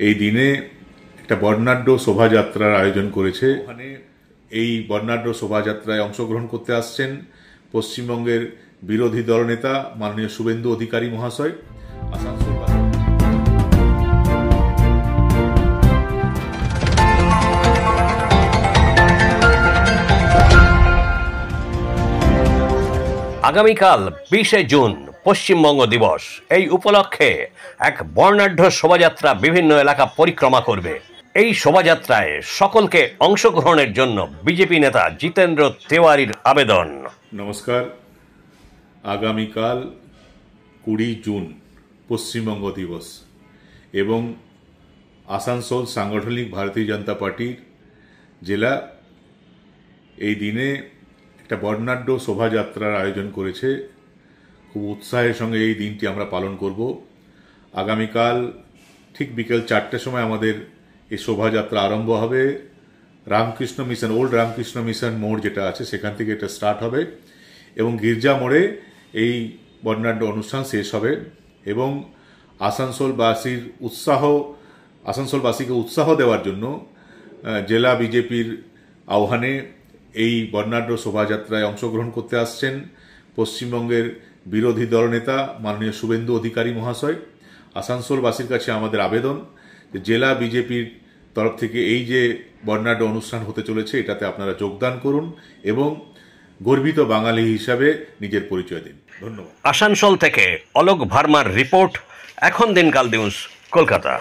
এই দিনে একটা বর্ণাঢ্য শোভাযাত্রার আয়োজন করেছে। ওখানে এই বর্ণাঢ্য শোভাযাত্রায় অংশগ্রহণ করতে আসছেন পশ্চিমবঙ্গের বিরোধী দলনেতা মাননীয় শুভেন্দু অধিকারী মহাশয়। আসানসোল আগামীকাল 20শে জুন পশ্চিমবঙ্গ দিবস। এই উপলক্ষে এক বর্ণাঢ্য শোভাযাত্রা বিভিন্ন এলাকা পরিক্রমা করবে। এই শোভাযাত্রায় সকলকে অংশগ্রহণের জন্য বিজেপি নেতা জিতেন্দ্র তেওয়ারির আবেদন। নমস্কার। আগামীকাল 20 জুন পশ্চিমবঙ্গ দিবস এবং আসানসোল সাংগঠনিক ভারতীয় জনতা পার্টির জেলা এই দিনে একটা বর্ণাঢ্য শোভাযাত্রার আয়োজন করেছে। খুব উৎসাহের সঙ্গে এই দিনটি আমরা পালন করব। আগামীকাল ঠিক বিকেল 4টের সময় আমাদের এই শোভাযাত্রা আরম্ভ হবে। Ramakrishna mission, old Ramakrishna mission মোড় যেটা আছে সেখান থেকে এটা স্টার্ট হবে এবং গির্জা মোড়ে এই বর্ণাঢ্য অনুষ্ঠান শেষ হবে। এবং আসানসোলবাসীকে উৎসাহ দেওয়ার জন্য জেলা বিজেপির আহ্বানে এই বর্ণাঢ্য শোভাযাত্রায় অংশগ্রহণ করতে আসছেন পশ্চিমবঙ্গের বিরোধী দলনেতা মাননীয় শুভেন্দু অধিকারী মহাশয়। আসানসোলবাসীর কাছে আমাদের আবেদন যে জেলা বিজেপির তরফ থেকে এই যে বর্ণাঢ্য অনুষ্ঠান হতে চলেছে এটাতে আপনারা যোগদান করুন এবং গর্বিত বাঙালি হিসাবে নিজের পরিচয় দিন। ধন্যবাদ। আসানসোল থেকে অলোক ভার্মার রিপোর্ট, এখন দিনকাল নিউজ, কলকাতা।